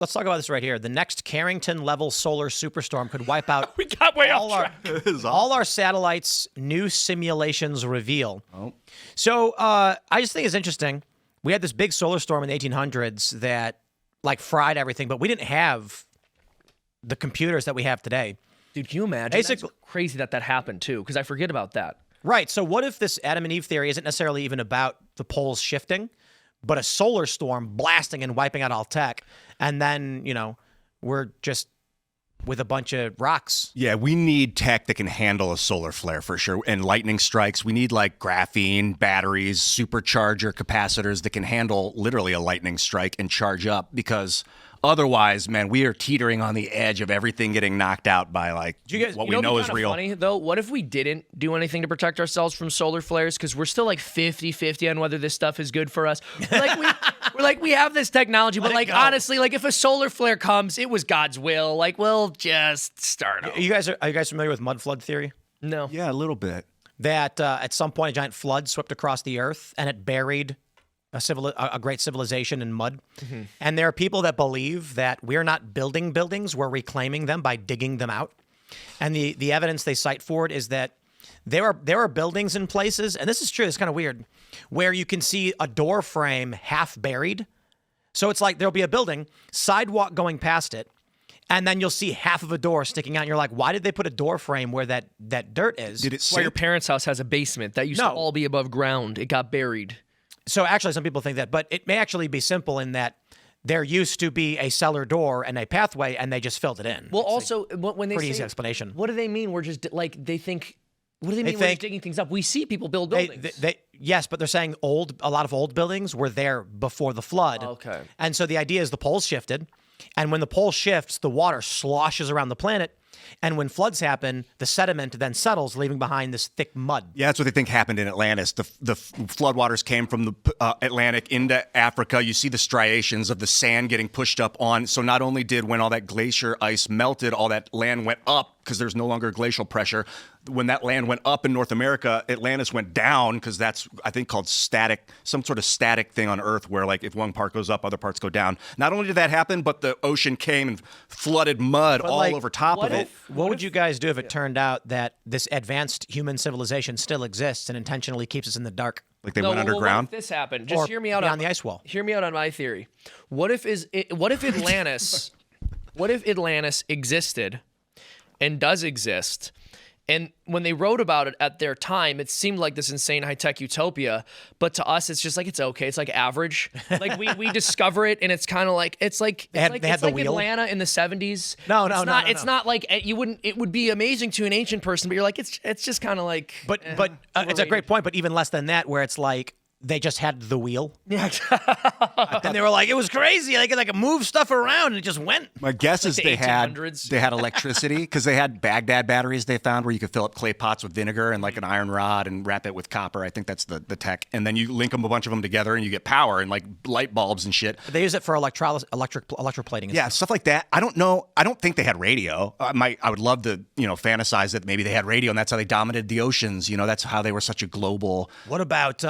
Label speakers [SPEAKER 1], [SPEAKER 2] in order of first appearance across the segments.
[SPEAKER 1] let's talk about this right here. The next Carrington-level solar superstorm could wipe out
[SPEAKER 2] We got way off track.
[SPEAKER 1] all our satellites. New simulations reveal. So I just think it's interesting. We had this big solar storm in the 1800s that like fried everything, but we didn't have the computers that we have today.
[SPEAKER 2] Dude, can you imagine?
[SPEAKER 1] Basically,
[SPEAKER 2] that's crazy that happened too, because I forget about that.
[SPEAKER 1] Right. So what if this Adam and Eve theory isn't necessarily even about the poles shifting, but a solar storm blasting and wiping out all tech, and then, we're just with a bunch of rocks.
[SPEAKER 3] Yeah, we need tech that can handle a solar flare for sure. And lightning strikes, we need like graphene, batteries, supercharger capacitors that can handle literally a lightning strike and charge up, because otherwise, man, we are teetering on the edge of everything getting knocked out by what we know is real.
[SPEAKER 2] Funny though, what if we didn't do anything to protect ourselves from solar flares? Because we're still like 50-50 on whether this stuff is good for us. We have this technology, but honestly, if a solar flare comes, it was God's will. We'll just start over.
[SPEAKER 1] Are you guys familiar with mud flood theory?
[SPEAKER 2] No.
[SPEAKER 3] Yeah, a little bit.
[SPEAKER 1] That at some point a giant flood swept across the earth and it buried a great civilization in mud. Mm-hmm. And there are people that believe that we're not building buildings, we're reclaiming them by digging them out. And the evidence they cite for it is that there are buildings in places, and this is true, it's kind of weird, where you can see a door frame half buried. So it's like there'll be a building, sidewalk going past it, and then you'll see half of a door sticking out, and you're like, why did they put a door frame where that dirt is?
[SPEAKER 3] Did it
[SPEAKER 2] That's why your parents' house has a basement. That used to all be above ground. It got buried.
[SPEAKER 1] So actually, some people think that, but it may actually be simple in that there used to be a cellar door and a pathway, and they just filled it in.
[SPEAKER 2] Well, it's also, when they
[SPEAKER 1] pretty
[SPEAKER 2] say,
[SPEAKER 1] easy explanation.
[SPEAKER 2] What do they mean? We're just, they think, what do they mean we're just digging things up? We see people build buildings.
[SPEAKER 1] Yes, but they're saying a lot of old buildings were there before the flood.
[SPEAKER 2] Okay.
[SPEAKER 1] And so the idea is the poles shifted, and when the pole shifts, the water sloshes around the planet, and when floods happen, the sediment then settles, leaving behind this thick mud.
[SPEAKER 3] Yeah, that's what they think happened in Atlantis. The floodwaters came from the Atlantic into Africa. You see the striations of the sand getting pushed up on. So not only did, when all that glacier ice melted, all that land went up because there's no longer glacial pressure. When that land went up in North America, Atlantis went down because that's, I think, called static, some sort of static thing on Earth where, if one part goes up, other parts go down. Not only did that happen, but the ocean came and flooded mud all over top of it.
[SPEAKER 1] What would you guys do if it turned out that this advanced human civilization still exists and intentionally keeps us in the dark?
[SPEAKER 3] Like they went underground?
[SPEAKER 2] What if this happened? Just hear me out
[SPEAKER 1] on the ice wall.
[SPEAKER 2] Hear me out on my theory. What if Atlantis existed and does exist? And when they wrote about it at their time, it seemed like this insane high-tech utopia. But to us, it's just it's okay. It's average. We discover it, and it's kind of it's like Atlanta in the 70s.
[SPEAKER 1] No.
[SPEAKER 2] It's not like you wouldn't. It would be amazing to an ancient person, but you're it's just kind of like.
[SPEAKER 1] But it's a great point. But even less than that, where it's like they just had the wheel.
[SPEAKER 2] Yeah.
[SPEAKER 1] And they were like, it was crazy. They could move stuff around and it just went.
[SPEAKER 3] My guess is
[SPEAKER 2] the
[SPEAKER 3] they had
[SPEAKER 2] 1800s.
[SPEAKER 3] Electricity because they had Baghdad batteries they found where you could fill up clay pots with vinegar and an iron rod and wrap it with copper. I think that's the tech. And then you link a bunch of them together and you get power and light bulbs and shit.
[SPEAKER 1] They use it for electroplating.
[SPEAKER 3] Yeah, stuff like that. I don't know. I don't think they had radio. I would love to, fantasize that maybe they had radio and that's how they dominated the oceans. That's how they were such a global.
[SPEAKER 1] What about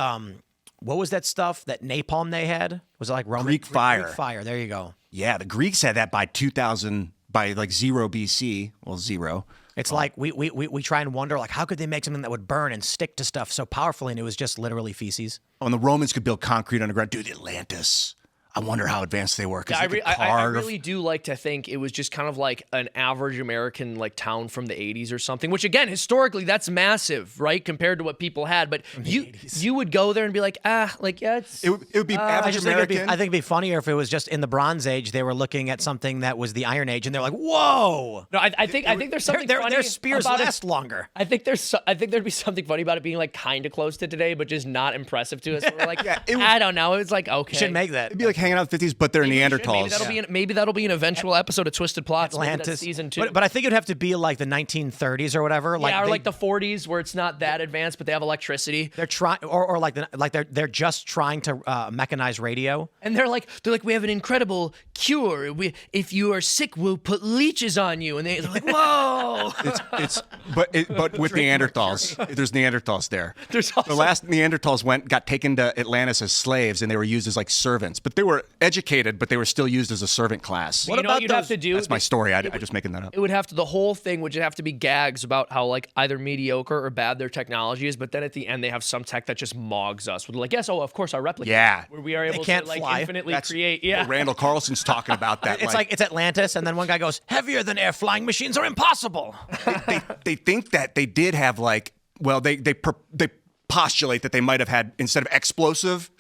[SPEAKER 1] what was that stuff, that napalm they had? Was it Roman?
[SPEAKER 3] Greek fire.
[SPEAKER 1] Greek fire, there you go.
[SPEAKER 3] Yeah, the Greeks had that by 2000, by 0 BC. Well, 0.
[SPEAKER 1] It's we try and wonder, how could they make something that would burn and stick to stuff so powerfully, and it was just literally feces?
[SPEAKER 3] Oh, and the Romans could build concrete underground. Dude, Atlantis. I wonder how advanced they were.
[SPEAKER 2] I really do like to think it was just kind of an average American town from the 80s or something, which again, historically, that's massive, right? Compared to what people had. But you would go there and be it's...
[SPEAKER 3] It would be average American.
[SPEAKER 1] I think it'd be funnier if it was just in the Bronze Age, they were looking at something that was the Iron Age, and they're like, whoa!
[SPEAKER 2] No, I think there's something funny
[SPEAKER 1] their spears
[SPEAKER 2] about
[SPEAKER 1] last longer.
[SPEAKER 2] I think there'd be something funny about it being kind of close to today, but just not impressive to us. We're I don't know. It was okay.
[SPEAKER 1] You should make that.
[SPEAKER 3] It'd be hanging out in the 50s, but they're Neanderthals.
[SPEAKER 2] Maybe that'll be an eventual episode of Twisted Plots.
[SPEAKER 1] Atlantis.
[SPEAKER 2] Season 2.
[SPEAKER 1] But I think it'd have to be the 1930s or whatever.
[SPEAKER 2] Or the 40s where it's not that advanced, but they have electricity.
[SPEAKER 1] They're trying, they're just trying to mechanize radio.
[SPEAKER 2] And they're like, we have an incredible cure. If you are sick, we'll put leeches on you. And they're like, whoa.
[SPEAKER 3] But with Neanderthals, there's Neanderthals there. The last Neanderthals got taken to Atlantis as slaves, and they were used as servants. But they were educated, but they were still used as a servant class.
[SPEAKER 2] What about you'd have to do?
[SPEAKER 3] That's my story. I'm just making that up.
[SPEAKER 2] It would have to, the whole thing would have to be gags about how like either mediocre or bad their technology is, but then at the end they have some tech that just mogs us with like, yes, oh, of course our replica.
[SPEAKER 3] Yeah.
[SPEAKER 2] Where we are able
[SPEAKER 1] can't
[SPEAKER 2] to like
[SPEAKER 1] fly.
[SPEAKER 2] infinitely create. Yeah.
[SPEAKER 3] Randall Carlson's talking about that.
[SPEAKER 1] It's like it's Atlantis, and then one guy goes, "Heavier than air flying machines are impossible."
[SPEAKER 3] they think that they did have like, well, they postulate that they might have had, instead of explosive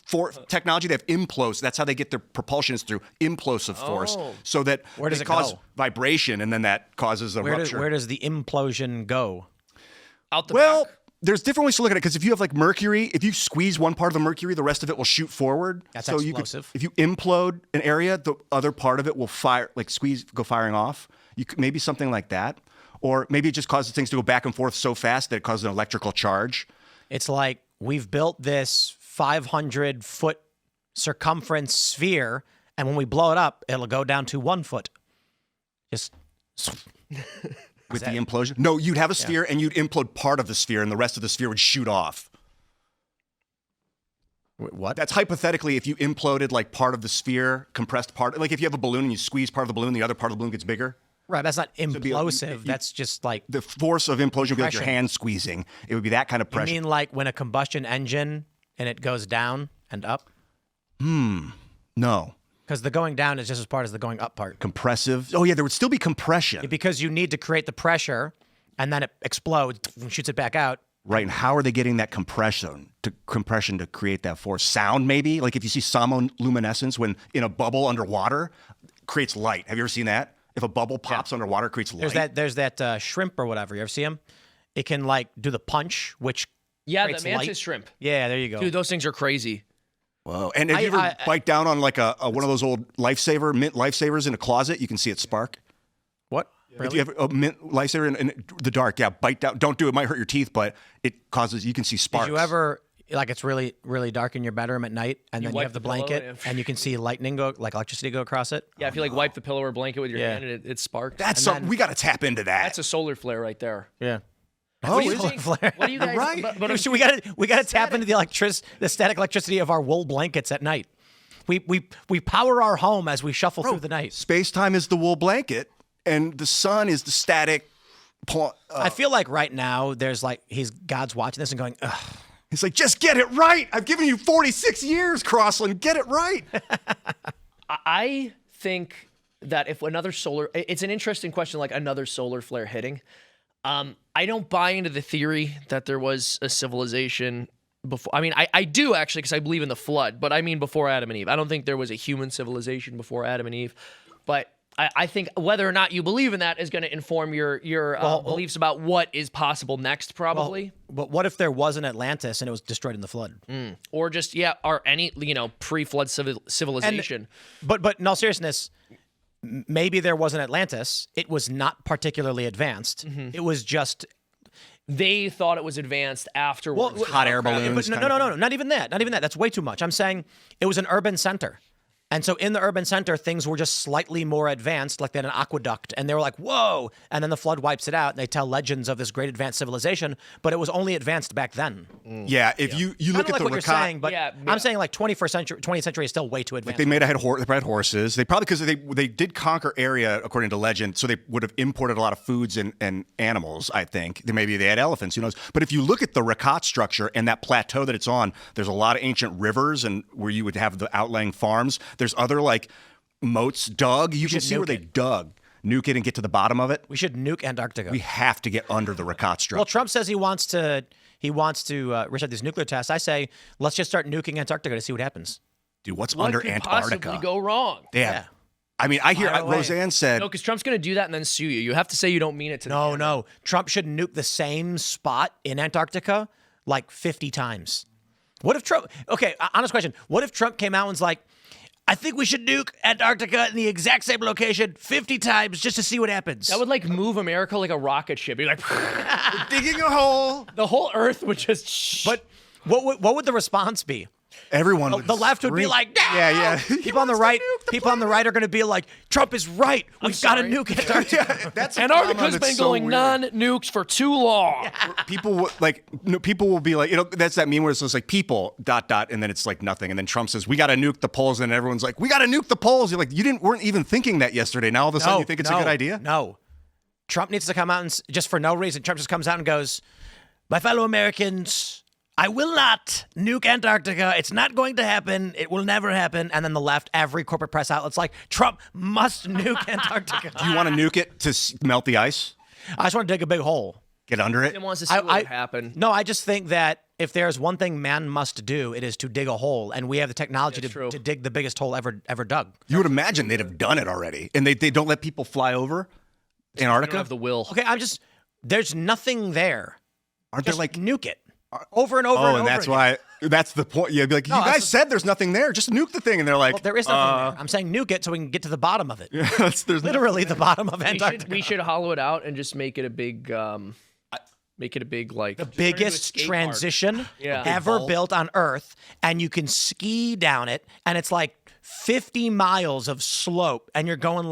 [SPEAKER 3] technology, they have implosive. That's how they get their propulsion, is through implosive force. So that
[SPEAKER 1] Where does
[SPEAKER 3] they
[SPEAKER 1] it
[SPEAKER 3] cause
[SPEAKER 1] go?
[SPEAKER 3] vibration, and then that causes a rupture.
[SPEAKER 1] Where does the implosion go?
[SPEAKER 2] Out the
[SPEAKER 3] Well,
[SPEAKER 2] back.
[SPEAKER 3] there's different ways to look at it, because if you have like mercury, if you squeeze one part of the mercury, the rest of it will shoot forward.
[SPEAKER 1] That's
[SPEAKER 3] so
[SPEAKER 1] explosive.
[SPEAKER 3] If you implode an area, the other part of it will fire, like go firing off. Maybe something like that. Or maybe it just causes things to go back and forth so fast that it causes an electrical charge.
[SPEAKER 1] It's like we've built this 500-foot circumference sphere, and when we blow it up, it'll go down to 1 foot. Just
[SPEAKER 3] With the implosion? No, you'd have a sphere and you'd implode part of the sphere and the rest of the sphere would shoot off.
[SPEAKER 1] what?
[SPEAKER 3] That's hypothetically if you imploded like part of the sphere, compressed part. Like if you have a balloon and you squeeze part of the balloon, the other part of the balloon gets bigger.
[SPEAKER 1] Right, that's not
[SPEAKER 3] be
[SPEAKER 1] implosive. That's just like,
[SPEAKER 3] The force of implosion would be like your
[SPEAKER 1] Pressure.
[SPEAKER 3] hand squeezing. It would be that kind of
[SPEAKER 1] you
[SPEAKER 3] pressure.
[SPEAKER 1] mean like when a combustion engine and it goes down and up?
[SPEAKER 3] No.
[SPEAKER 1] Because the going down is just as part as the going up part.
[SPEAKER 3] Compressive. Oh yeah, there would still be compression.
[SPEAKER 1] Because you need to create the pressure, and then it explodes and shoots it back out.
[SPEAKER 3] Right, and how are they getting that compression to create that force? Sound, maybe? Like if you see somoluminescence when in a bubble underwater, creates light. Have you ever seen that? If a bubble pops underwater, it creates light.
[SPEAKER 1] There's that shrimp or whatever. You ever see him? It can like do the punch, which creates
[SPEAKER 2] the mantis
[SPEAKER 1] light.
[SPEAKER 2] shrimp.
[SPEAKER 1] Yeah, there you go.
[SPEAKER 2] Dude, those things are crazy.
[SPEAKER 3] Whoa. And have you ever bite down on like one of those old mint lifesavers in a closet? You can see it spark.
[SPEAKER 1] What?
[SPEAKER 3] If
[SPEAKER 1] Really?
[SPEAKER 3] you have a mint lifesaver in the dark, bite down. Don't do it. It might hurt your teeth, but it causes, you can see sparks.
[SPEAKER 1] Did you ever, like it's really, really dark in your bedroom at night, and then you
[SPEAKER 2] wipe
[SPEAKER 1] have the
[SPEAKER 2] the pillow,
[SPEAKER 1] blanket,
[SPEAKER 2] yeah.
[SPEAKER 1] and you can see lightning go, like electricity go across it?
[SPEAKER 2] Yeah, if you like wipe the pillow or blanket with your
[SPEAKER 1] Yeah.
[SPEAKER 2] hand and it sparks.
[SPEAKER 3] That's something, we got to tap into that.
[SPEAKER 2] That's a solar flare right there.
[SPEAKER 1] Yeah.
[SPEAKER 3] Oh,
[SPEAKER 2] What do you
[SPEAKER 3] is it?
[SPEAKER 2] think?
[SPEAKER 1] Flare.
[SPEAKER 2] What do you guys?
[SPEAKER 3] right.
[SPEAKER 2] But
[SPEAKER 1] We gotta tap into the static electricity of our wool blankets at night. We power our home as we shuffle through the night.
[SPEAKER 3] Space-time is the wool blanket, and the sun is the static.
[SPEAKER 1] I feel like right now there's like God's watching this and going, ugh.
[SPEAKER 3] It's like, just get it right. I've given you 46 years, Crossland. Get it right.
[SPEAKER 2] I think that if another it's an interesting question, like another solar flare hitting. I don't buy into the theory that there was a civilization before. I mean, I do actually, because I believe in the flood, but I mean before Adam and Eve. I don't think there was a human civilization before Adam and Eve, but I think whether or not you believe in that is going to inform your beliefs about what is possible next, probably.
[SPEAKER 1] But what if there was an Atlantis and it was destroyed in the flood?
[SPEAKER 2] Or just, or any, pre-flood civilization.
[SPEAKER 1] But in all seriousness, maybe there was an Atlantis. It was not particularly advanced. It was just
[SPEAKER 2] They thought it was advanced afterwards.
[SPEAKER 3] Hot air balloons.
[SPEAKER 1] But no, not even that. Not even that. That's way too much. I'm saying it was an urban center. And so in the urban center, things were just slightly more advanced, like they had an aqueduct, and they were like, whoa. And then the flood wipes it out, and they tell legends of this great advanced civilization, but it was only advanced back then.
[SPEAKER 3] Yeah, if you look
[SPEAKER 1] Kinda
[SPEAKER 3] at
[SPEAKER 1] like
[SPEAKER 3] the
[SPEAKER 1] what you're saying, but
[SPEAKER 2] Yeah.
[SPEAKER 1] I'm saying like 21st century, 20th century is still way too advanced.
[SPEAKER 3] they may have had horses. They probably, because they did conquer area, according to legend, so they would have imported a lot of foods and animals, I think. Maybe they had elephants, who knows. But if you look at the Rakat structure and that plateau that it's on, there's a lot of ancient rivers and where you would have the outlying farms. There's other like moats dug. You can see where they dug. Nuke it and get to the bottom of it.
[SPEAKER 1] We should nuke Antarctica.
[SPEAKER 3] We have to get under the Rakat structure.
[SPEAKER 1] Well, Trump says he wants to restart these nuclear tests. I say, let's just start nuking Antarctica to see what happens.
[SPEAKER 3] Dude, what's
[SPEAKER 2] What
[SPEAKER 3] under
[SPEAKER 2] could
[SPEAKER 3] Antarctica?
[SPEAKER 2] possibly go wrong?
[SPEAKER 3] Yeah. I mean, I hear
[SPEAKER 1] Fire away.
[SPEAKER 3] Roseanne said,
[SPEAKER 2] No, because Trump's going to do that and then sue you. You have to say you don't mean it to the camera.
[SPEAKER 1] No. Trump should nuke the same spot in Antarctica like 50 times. What if Trump, okay, honest question. What if Trump came out and was like, I think we should nuke Antarctica in the exact same location 50 times just to see what happens?
[SPEAKER 2] That would like move America like a rocket ship. You're like,
[SPEAKER 3] digging a hole.
[SPEAKER 2] the whole Earth would just.
[SPEAKER 1] But what would the response be?
[SPEAKER 3] Everyone would
[SPEAKER 1] The left would be
[SPEAKER 3] scream.
[SPEAKER 1] like,
[SPEAKER 3] yeah.
[SPEAKER 1] People on the right, are going to be like, Trump is right. We've got to nuke Antarctica.
[SPEAKER 3] That's a
[SPEAKER 2] Antarctica's
[SPEAKER 3] phenomenon
[SPEAKER 2] been
[SPEAKER 3] that's so
[SPEAKER 2] going
[SPEAKER 3] weird.
[SPEAKER 2] non-nukes for too long.
[SPEAKER 3] People will be like, that's that meme where it's just like people ... and then it's like nothing, and then Trump says we got to nuke the poles, and everyone's like, we got to nuke the poles. You're like, weren't even thinking that yesterday. Now all of a sudden you think it's a good idea?
[SPEAKER 1] No. Trump needs to come out and just for no reason. Trump just comes out and goes, my fellow Americans, I will not nuke Antarctica. It's not going to happen. It will never happen. And then the left, every corporate press outlet's like, Trump must nuke Antarctica.
[SPEAKER 3] Do you want to nuke it to melt the ice?
[SPEAKER 1] I just want to dig a big hole.
[SPEAKER 3] Get under it?
[SPEAKER 2] He wants to see what would happen.
[SPEAKER 1] No, I just think that if there's one thing man must do, it is to dig a hole. And we have the technology to dig the biggest hole ever dug.
[SPEAKER 3] You would imagine they'd have done it already. And they don't let people fly over Antarctica?
[SPEAKER 2] They don't have the will.
[SPEAKER 1] Okay, there's nothing there.
[SPEAKER 3] Aren't
[SPEAKER 1] Just
[SPEAKER 3] there like...
[SPEAKER 1] nuke it. Over and over and over
[SPEAKER 3] and that's
[SPEAKER 1] again.
[SPEAKER 3] why... That's the point. Yeah, be like, you guys said there's nothing there. Just nuke the thing. And they're like...
[SPEAKER 1] Well, there is nothing there. I'm saying nuke it so we can get to the bottom of it.
[SPEAKER 3] Yeah, there's
[SPEAKER 1] Literally the bottom of Antarctica.
[SPEAKER 2] We should hollow it out and just make it a big... like...
[SPEAKER 1] The biggest transition ever built on Earth, and you can ski down it, and it's like 50 miles of slope, and you're going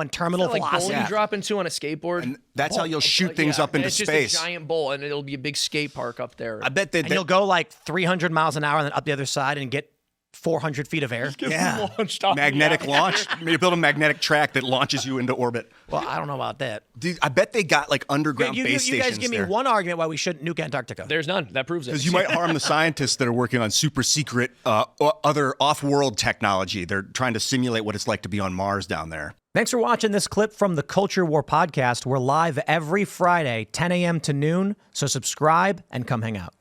[SPEAKER 1] terminal
[SPEAKER 2] like
[SPEAKER 1] velocity.
[SPEAKER 2] bowl you drop into on a skateboard.
[SPEAKER 3] And that's how you'll shoot things up into
[SPEAKER 2] it's
[SPEAKER 3] space.
[SPEAKER 2] Just a giant bowl, and it'll be a big skate park up there.
[SPEAKER 3] I bet
[SPEAKER 1] And you'll go like 300 miles an hour and then up the other side and get 400 feet of air.
[SPEAKER 3] Yeah. Magnetic launch. You build a magnetic track that launches you into orbit.
[SPEAKER 1] Well, I don't know about that.
[SPEAKER 3] Dude, I bet they got like underground base
[SPEAKER 1] You
[SPEAKER 3] stations
[SPEAKER 1] guys give me
[SPEAKER 3] there.
[SPEAKER 1] one argument why we shouldn't nuke Antarctica.
[SPEAKER 2] There's none. That proves it.
[SPEAKER 3] Because you might harm the scientists that are working on super secret other off-world technology. They're trying to simulate what it's like to be on Mars down there.
[SPEAKER 1] Thanks for watching this clip from the Culture War podcast. We're live every Friday, 10 a.m. to noon, so subscribe and come hang out.